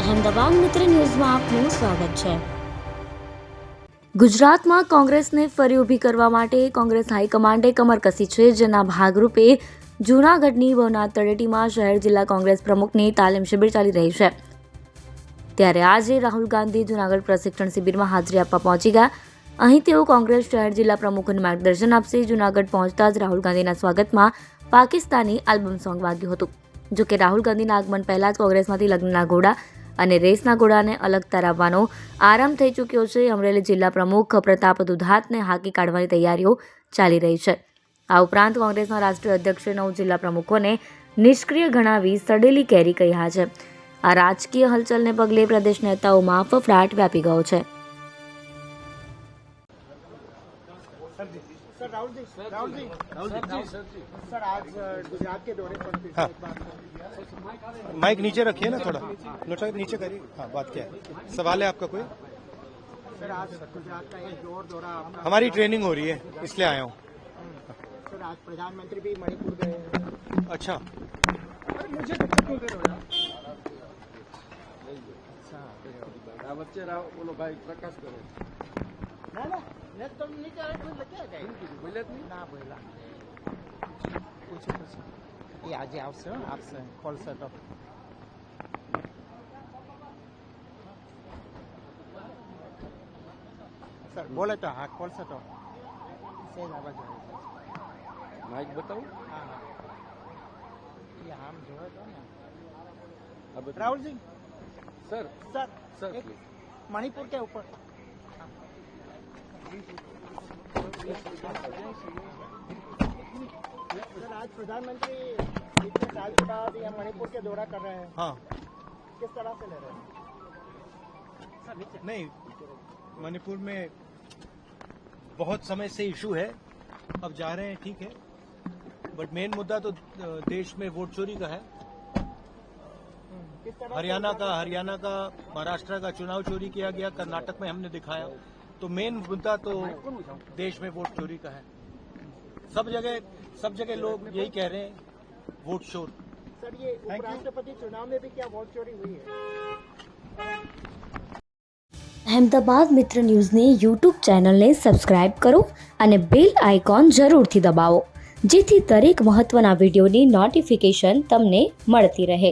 અહેમદાબાદ મિત્ર ન્યૂઝમાં આપનું સ્વાગત છે। ગુજરાતમાં કોંગ્રેસને ફરી ઊભી કરવા માટે કોંગ્રેસ હાઈકમાન્ડે કમર કસી છે, જેના ભાગરૂપે જૂનાગઢની ભવનાથ તળેટીમાં શહેર જિલ્લા કોંગ્રેસ પ્રમુખની તાલીમ શિબિર ચાલી રહી છે। ત્યારે આજે રાહુલ ગાંધી જૂનાગઢ પ્રશિક્ષણ શિબિરમાં હાજરી આપવા પહોંચી ગયા। અહીં તેઓ કોંગ્રેસ શહેર જિલ્લા પ્રમુખોને માર્ગદર્શન આપશે। જૂનાગઢ પહોંચતા જ રાહુલ ગાંધીના સ્વાગતમાં પાકિસ્તાની આલ્બમ સોંગ વાગ્યું હતું। જોકે રાહુલ ગાંધીના આગમન પહેલા જ કોંગ્રેસમાંથી લગ્નના ઘોડા અને રેસના ઘોડાને અલગ તરાવવાનો આરંભ થઈ ચૂક્યો છે। અમરેલી જિલ્લા પ્રમુખ પ્રતાપ દુધાતને હાંકી કાઢવાની તૈયારીઓ ચાલી રહી છે। આ ઉપરાંત કોંગ્રેસના રાષ્ટ્રીય અધ્યક્ષે 9 જિલ્લા પ્રમુખોને નિષ્ક્રિય ગણાવી સડેલી કેરી કહ્યા છે। આ રાજકીય હલચલને પગલે પ્રદેશ નેતાઓમાં ફફડાટ વ્યાપી ગયો છે। सर आज गुजरात के दौरे पर हाँ। माइक नीचे रखिए ना, थोड़ा लोटा नीचे करिए। हाँ, बात क्या है? सवाल है आपका कोई? सर आज गुजरात का एक जोर दौरा आपका, हमारी ट्रेनिंग हो रही है इसलिए आया हूँ। सर आज प्रधानमंत्री भी मणिपुर गए हैं। अच्छा, मुझे क्यों कर रहे हो? बच्चे राव बोलो भाई प्रकाश करो ना ना मैं तो नीचे आए तो लगे गए बोले नहीं ना बोला कुछ ये आज आपसे आपसे कॉल सेट अप सर बोले तो हाँ कॉल सेट अप से आवाज आ रही है। माइक बताओ। हाँ ये हम जो है तो ना अब Rahul ji sir sir sir एक मणिपुर के ऊपर सर आज प्रधानमंत्री इतने साल के बाद यहाँ मणिपुर के दौरा कर रहे हैं, हाँ किस तरह से ले रहे हैं? नहीं, मणिपुर में बहुत समय से इशू है, अब जा रहे हैं ठीक है, बट मेन मुद्दा तो देश में वोट चोरी का है। किस तरह हरियाणा का महाराष्ट्र का चुनाव चोरी किया गया, कर्नाटक में हमने दिखाया। तो मेन मुद्दा तो देश में वोट चोरी का है। सब जगह लोग यही कह रहे हैं, वोट चोर। सर ये उपराष्ट्रपति चुनाव में भी क्या वोट चोरी हुई है? અહેમદાબાદ મિત્ર ન્યૂઝની યુટ્યુબ ચેનલને સબસ્ક્રાઇબ કરો અને બેલ આઇકોન જરૂરથી દબાવો, જેથી દરેક મહત્વના વિડીયોની નોટિફિકેશન તમને મળતી રહે।